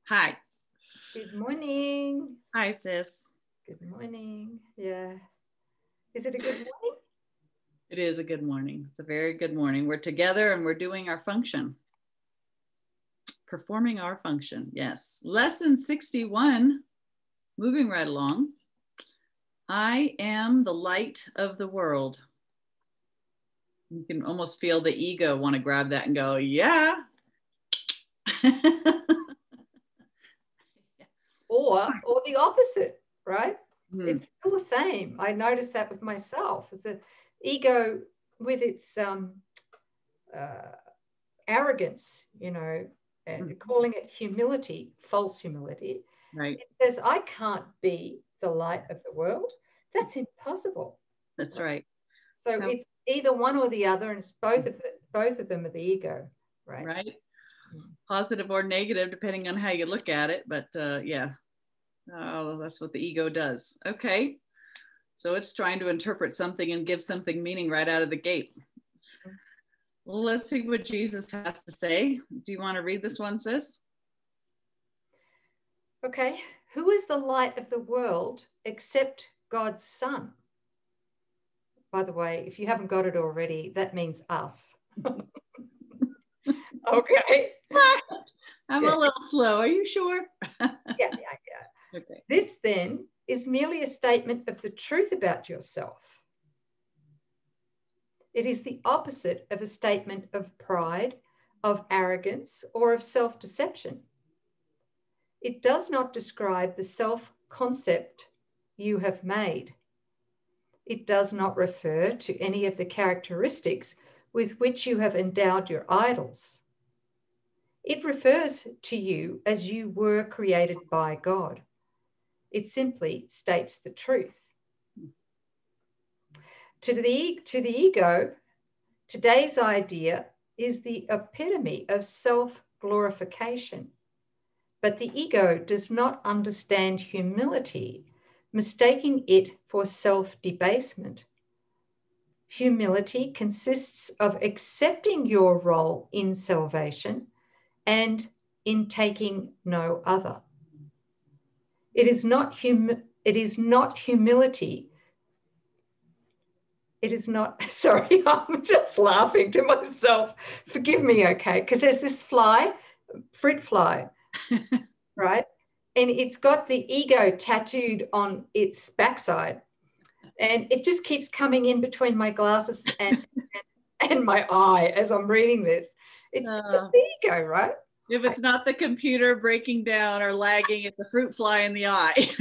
Hi. Good morning. Hi, sis. Good morning. Yeah. Is it a good morning? It is a good morning. It's a very good morning. We're together and we're doing our function. Performing our function. Yes. Lesson 61, moving right along. I am the light of the world. You can almost feel the ego want to grab that and go, yeah. Or the opposite, right? Hmm. It's still the same. I noticed that with myself. It's an ego with its arrogance, and calling it humility, false humility. Right. It says, I can't be the light of the world. That's impossible. That's right. So it's either one or the other, and it's both of them are the ego, right? Right. Positive or negative, depending on how you look at it. But yeah, that's what the ego does. Okay. So it's trying to interpret something and give something meaning right out of the gate. Well, let's see what Jesus has to say. Do you want to read this one, sis? Okay. Who is the light of the world except God's Son? By the way, if you haven't got it already, that means us. Okay. I'm a little slow. Are you sure? Yeah. Okay. This then is merely a statement of the truth about yourself. It is the opposite of a statement of pride, of arrogance, or of self-deception. It does not describe the self-concept you have made. It does not refer to any of the characteristics with which you have endowed your idols. It refers to you as you were created by God. It simply states the truth. To the ego, today's idea is the epitome of self-glorification. But the ego does not understand humility, mistaking it for self-debasement. Humility consists of accepting your role in salvation and in taking no other. It is not humility. It is not, sorry, I'm just laughing to myself. Forgive me, okay? Because there's this fly, fruit fly, right? And it's got the ego tattooed on its backside. And it just keeps coming in between my glasses and my eye as I'm reading this. It's the ego, right? If it's not the computer breaking down or lagging, it's a fruit fly in the eye. You've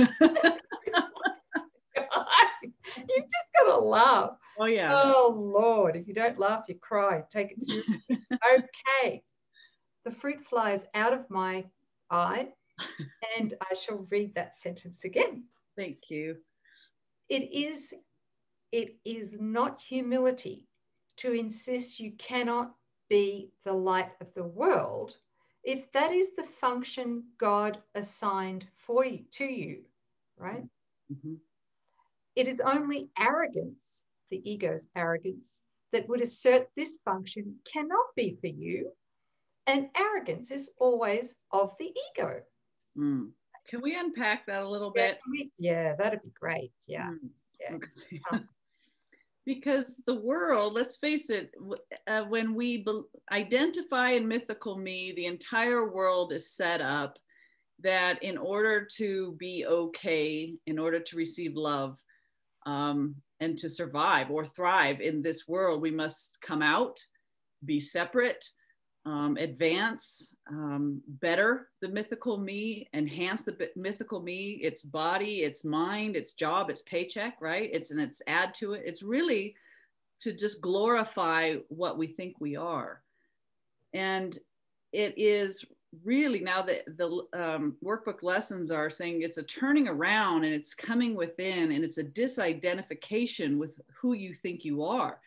just got to laugh. Oh, yeah. Oh, Lord. If you don't laugh, you cry. Take it seriously. Okay. The fruit fly is out of my eye, and I shall read that sentence again. Thank you. It is not humility to insist you cannot be the light of the world if that is the function God assigned to you, right? Mm-hmm. It is only arrogance, the ego's arrogance, that would assert this function cannot be for you, and arrogance is always of the ego. Can we unpack that a little bit? Yeah, that'd be great. Yeah. Okay. Because the world, let's face it, when we identify in mythical me, the entire world is set up that in order to be okay, in order to receive love, and to survive or thrive in this world, we must come out, be separate, advance, better the mythical me, enhance the mythical me, its body, its mind, its job, its paycheck, right? It's add to it. It's really to just glorify what we think we are. And it is really, now that the workbook lessons are saying it's a turning around and it's coming within, and it's a disidentification with who you think you are.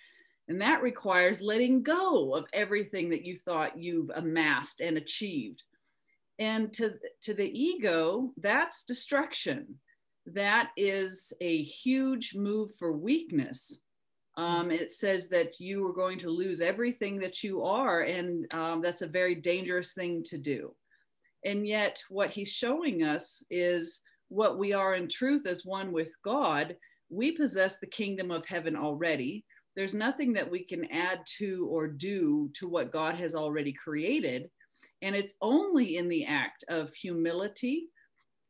And that requires letting go of everything that you thought you've amassed and achieved. And to the ego, that's destruction. That is a huge move for weakness. It says that you are going to lose everything that you are, and that's a very dangerous thing to do. And yet what he's showing us is what we are in truth as one with God. We possess the kingdom of heaven already. There's nothing that we can add to or do to what God has already created. And it's only in the act of humility,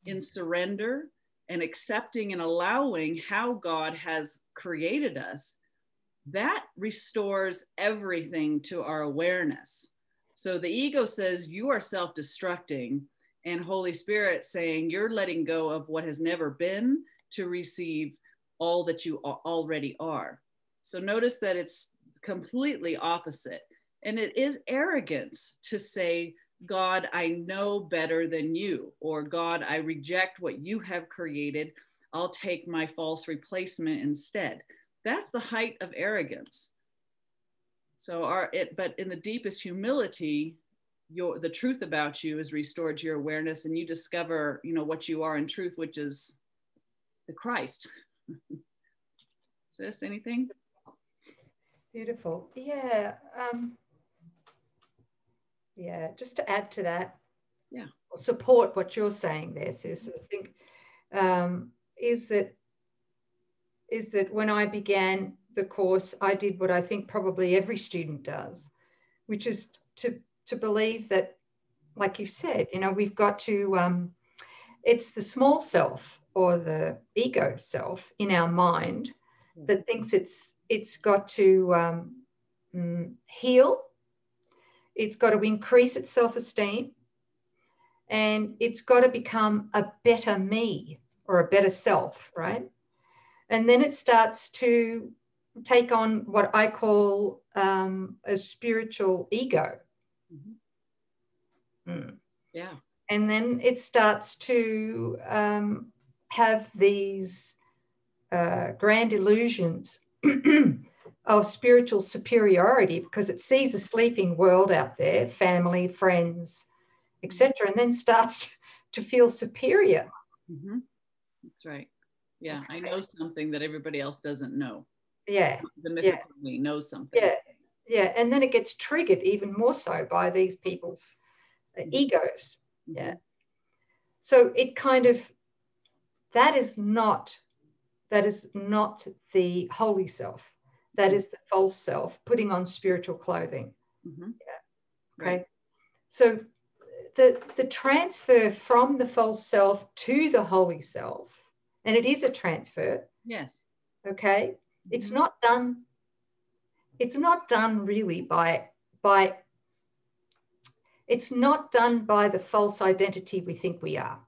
in surrender, and accepting and allowing how God has created us, that restores everything to our awareness. So the ego says you are self-destructing, and Holy Spirit saying you're letting go of what has never been to receive all that you already are. So notice that it's completely opposite. And it is arrogance to say, God, I know better than you, or God, I reject what you have created. I'll take my false replacement instead. That's the height of arrogance. So but in the deepest humility, the truth about you is restored to your awareness, and you discover, what you are in truth, which is the Christ. Sis, anything? Beautiful. Yeah. Just to add to that, or support what you're saying there, sis, I think is that when I began the course, I did what I think probably every student does, which is to believe that, like you said, we've got to, it's the small self or the ego self in our mind that thinks it's got to heal, it's got to increase its self-esteem, and it's got to become a better me or a better self, right? And then it starts to take on what I call a spiritual ego. Yeah. And then it starts to have these grand illusions of spiritual superiority, because it sees a sleeping world out there, family, friends, etc., and then starts to feel superior. That's right. Yeah, I know something that everybody else doesn't know. Yeah. The mythical me knows something. Yeah. And then it gets triggered even more so by these people's egos. Yeah. So it kind of, that is not the holy self. That is the false self putting on spiritual clothing. Yeah. Okay. Right. So the transfer from the false self to the holy self, and it is a transfer. Yes. Okay. It's not done really by it's not done by the false identity we think we are.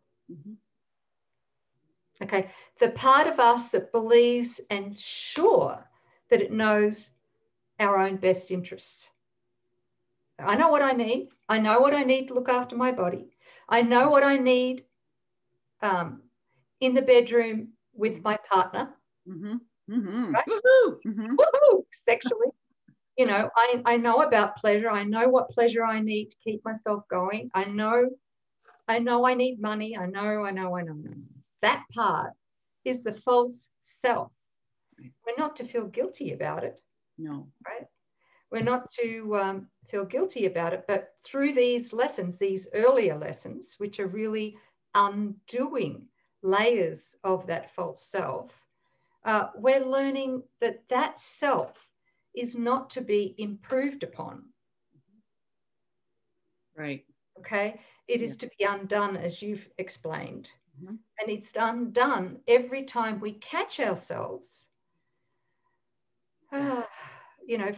Okay. The part of us that believes and sure that it knows our own best interests. I know what I need. I know what I need to look after my body. I know what I need in the bedroom with my partner. Right? Woo-hoo, sexually. I know about pleasure. I know what pleasure I need to keep myself going. I know I need money. I know. That part is the false self. We're not to feel guilty about it. No. Right? We're not to feel guilty about it, but through these lessons, these earlier lessons, which are really undoing layers of that false self, we're learning that self is not to be improved upon. Right. Okay. It is to be undone, as you've explained. And it's undone every time we catch ourselves,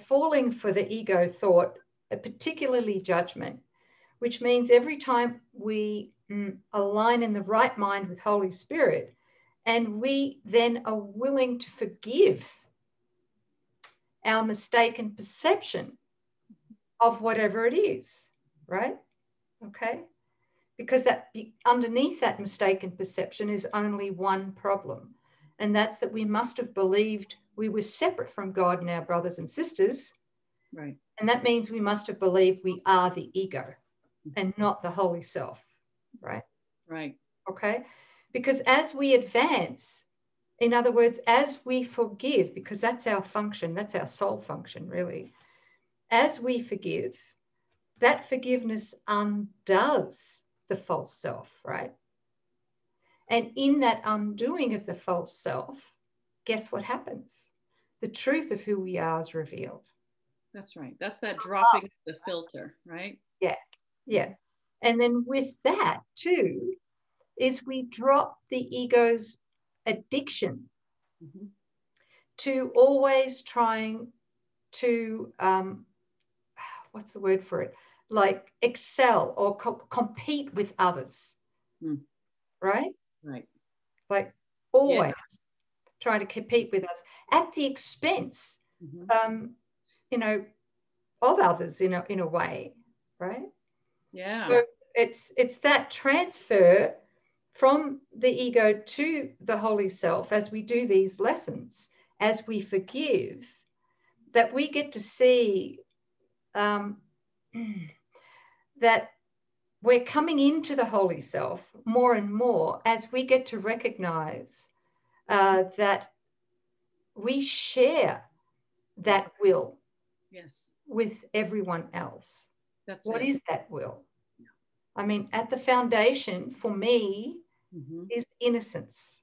falling for the ego thought, particularly judgment, which means every time we align in the right mind with Holy Spirit, and we then are willing to forgive our mistaken perception of whatever it is, right? Okay. Because underneath that mistaken perception is only one problem. And that's that we must have believed we were separate from God and our brothers and sisters. Right. And that means we must have believed we are the ego and not the holy self. Right? Right. Okay. Because as we advance, in other words, as we forgive, because that's our function, that's our soul function, really. As we forgive, that forgiveness undoes the false self, right? And in that undoing of the false self, guess what happens? The truth of who we are is revealed. That's right. That's that dropping the filter, right? Yeah, yeah. And then with that too, is we drop the ego's addiction to always trying to, what's the word for it? Like excel or compete with others, right? Right. Like always trying to compete with us at the expense, you know, of others in a way, right? Yeah. So it's that transfer from the ego to the holy self as we do these lessons, as we forgive, that we get to see that we're coming into the holy self more and more as we get to recognize that we share that will with everyone else. What is that will? I mean, at the foundation for me is innocence.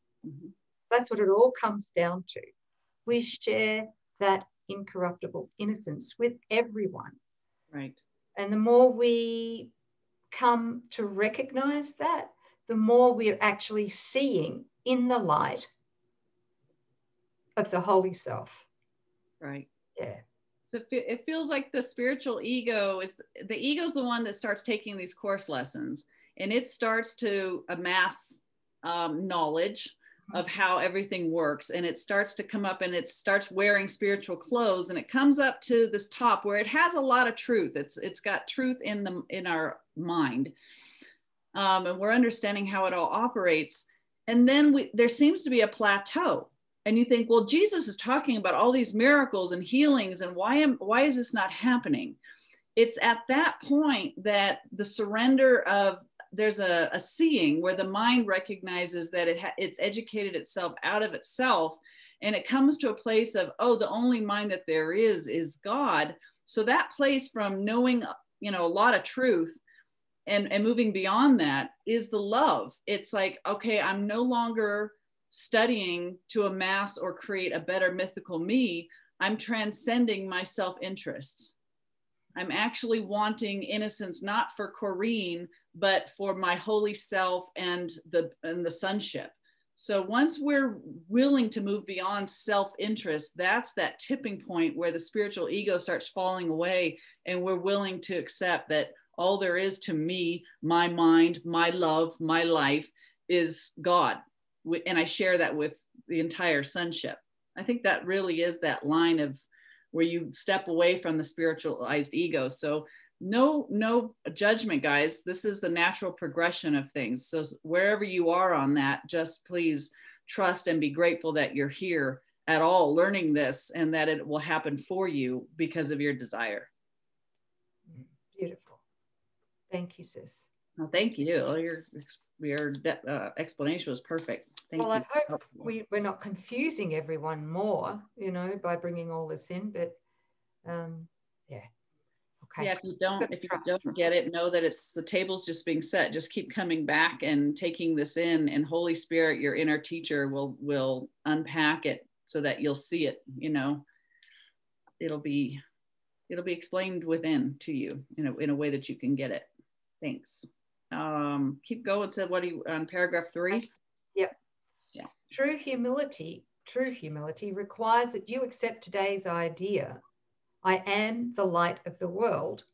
That's what it all comes down to. We share that incorruptible innocence with everyone. Right. And the more we come to recognize that, the more we're actually seeing in the light of the holy self. Right. Yeah. So it feels like the spiritual ego is the one that starts taking these course lessons, and it starts to amass knowledge of how everything works, and it starts to come up and it starts wearing spiritual clothes, and it comes up to this top where it has a lot of truth. It's got truth in our mind, and we're understanding how it all operates, and then there seems to be a plateau. And you think, well, Jesus is talking about all these miracles and healings, and why is this not happening? It's at that point that the surrender of, there's a seeing where the mind recognizes that it's educated itself out of itself, and it comes to a place of, oh, the only mind that there is God. So that place from knowing, a lot of truth and moving beyond that is the love. It's like, okay, I'm no longer studying to amass or create a better mythical me. I'm transcending my self-interests. I'm actually wanting innocence, not for Coreen, but for my holy self and the sonship. So once we're willing to move beyond self-interest, that's that tipping point where the spiritual ego starts falling away, and we're willing to accept that all there is to me, my mind, my love, my life is God. And I share that with the entire sonship. I think that really is that line of where you step away from the spiritualized ego. So no judgment, guys. This is the natural progression of things. So wherever you are on that, just please trust and be grateful that you're here at all learning this, and that it will happen for you because of your desire. Beautiful. Thank you, sis. Well, thank you. Your explanation was perfect. Thank you. I hope we're not confusing everyone more, by bringing all this in. But yeah. Okay. Yeah, if you don't get it, know that it's the table's just being set. Just keep coming back and taking this in, and Holy Spirit, your inner teacher, will unpack it so that you'll see it. It'll be explained within to you in a way that you can get it. Thanks. Keep going. So what do you on paragraph 3? Yep. Yeah. True humility requires that you accept today's idea, I am the light of the world,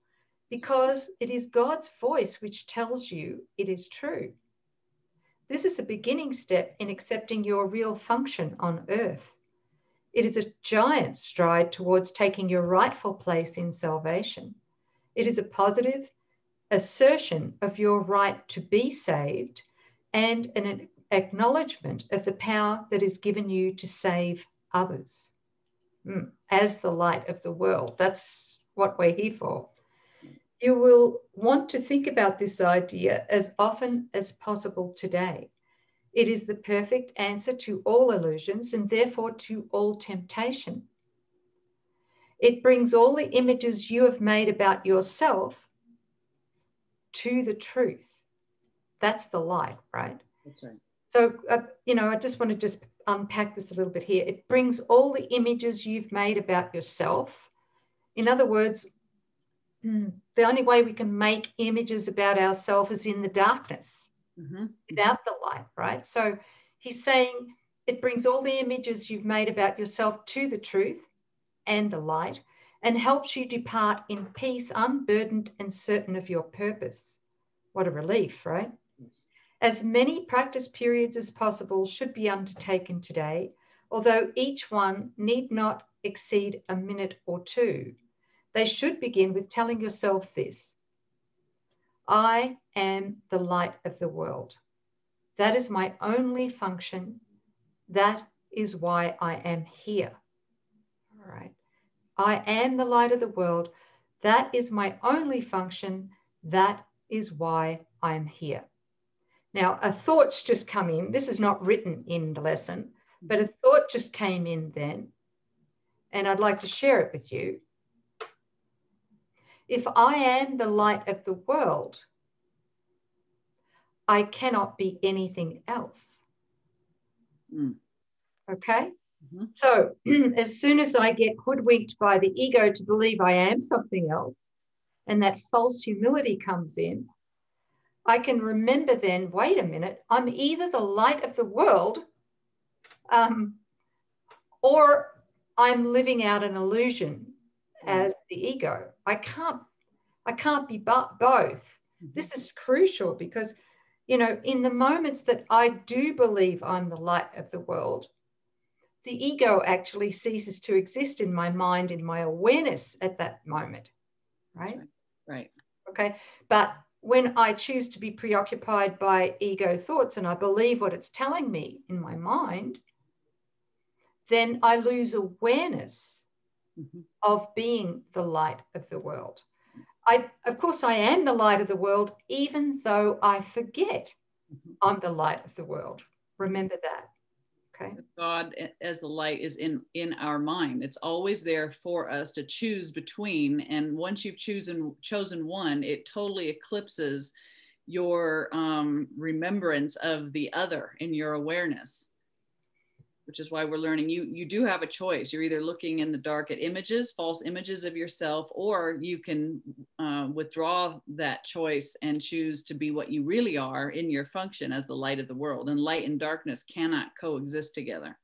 because it is God's voice which tells you it is true. This is a beginning step in accepting your real function on earth. It is a giant stride towards taking your rightful place in salvation. It is a positive assertion of your right to be saved, and an acknowledgement of the power that is given you to save others. As the light of the world. That's what we're here for. You will want to think about this idea as often as possible today. It is the perfect answer to all illusions, and therefore to all temptation. It brings all the images you have made about yourself to the truth. That's the light, right? That's right. So, I just want to just unpack this a little bit here. It brings all the images you've made about yourself. In other words, the only way we can make images about ourselves is in the darkness, without the light, right? So he's saying it brings all the images you've made about yourself to the truth and the light, and helps you depart in peace, unburdened and certain of your purpose. What a relief, right? Yes. As many practice periods as possible should be undertaken today, although each one need not exceed a minute or two. They should begin with telling yourself this: I am the light of the world. That is my only function. That is why I am here. All right. I am the light of the world. That is my only function. That is why I'm here. Now, a thought's just come in. This is not written in the lesson, but a thought just came in then, and I'd like to share it with you. If I am the light of the world, I cannot be anything else. Okay? So as soon as I get hoodwinked by the ego to believe I am something else, and that false humility comes in, I can remember then, wait a minute, I'm either the light of the world, or I'm living out an illusion as the ego. I can't be both. This is crucial because, in the moments that I do believe I'm the light of the world, the ego actually ceases to exist in my mind, in my awareness at that moment, right? Right. Okay. But when I choose to be preoccupied by ego thoughts and I believe what it's telling me in my mind, then I lose awareness of being the light of the world. Of course, I am the light of the world, even though I forget I'm the light of the world. Remember that. Okay. God as the light is in our mind. It's always there for us to choose between. And once you've chosen one, it totally eclipses your remembrance of the other in your awareness, which is why we're learning you do have a choice. You're either looking in the dark at images, false images of yourself, or you can withdraw that choice and choose to be what you really are in your function as the light of the world. And light and darkness cannot coexist together.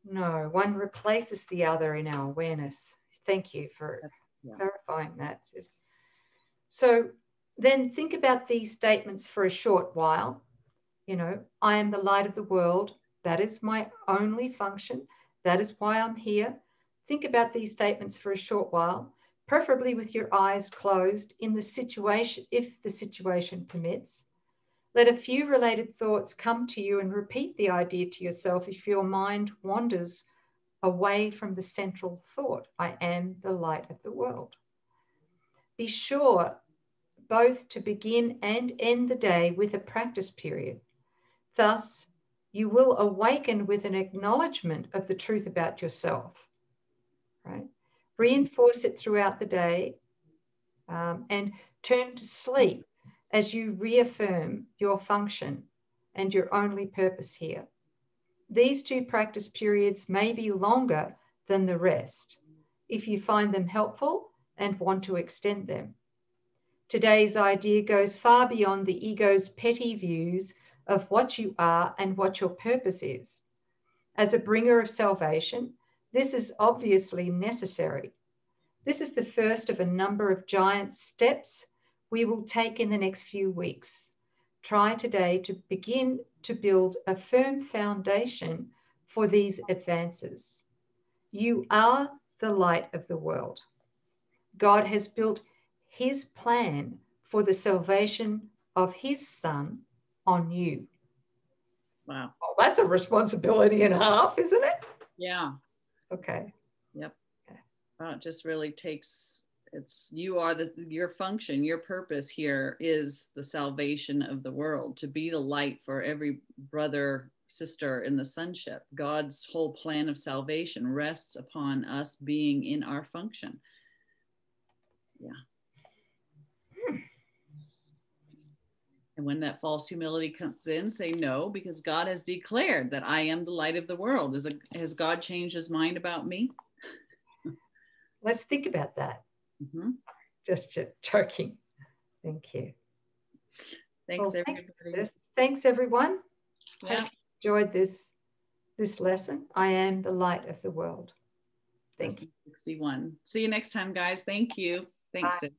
No, one replaces the other in our awareness. Thank you for clarifying that, sis. So then think about these statements for a short while. I am the light of the world. That is my only function. That is why I'm here. Think about these statements for a short while, preferably with your eyes closed in the situation, if the situation permits. Let a few related thoughts come to you and repeat the idea to yourself if your mind wanders away from the central thought, I am the light of the world. Be sure both to begin and end the day with a practice period. Thus, you will awaken with an acknowledgement of the truth about yourself, right? Reinforce it throughout the day and turn to sleep as you reaffirm your function and your only purpose here. These two practice periods may be longer than the rest if you find them helpful and want to extend them. Today's idea goes far beyond the ego's petty views of what you are and what your purpose is. As a bringer of salvation, this is obviously necessary. This is the first of a number of giant steps we will take in the next few weeks. Try today to begin to build a firm foundation for these advances. You are the light of the world. God has built his plan for the salvation of his Son on you. Wow. Well, that's a responsibility and a half, isn't it? Yeah. Okay. Yep. Wow, it just really takes, your function, your purpose here is the salvation of the world, to be the light for every brother, sister in the sonship. God's whole plan of salvation rests upon us being in our function. Yeah. And when that false humility comes in, say no, because God has declared that I am the light of the world. Has God changed his mind about me? Let's think about that. Mm-hmm. Just joking. Thank you. Thanks, everybody. Thanks, everyone. Yeah. Hope you enjoyed this lesson. I am the light of the world. Thank you. 61. See you next time, guys. Thank you. Thanks. Bye.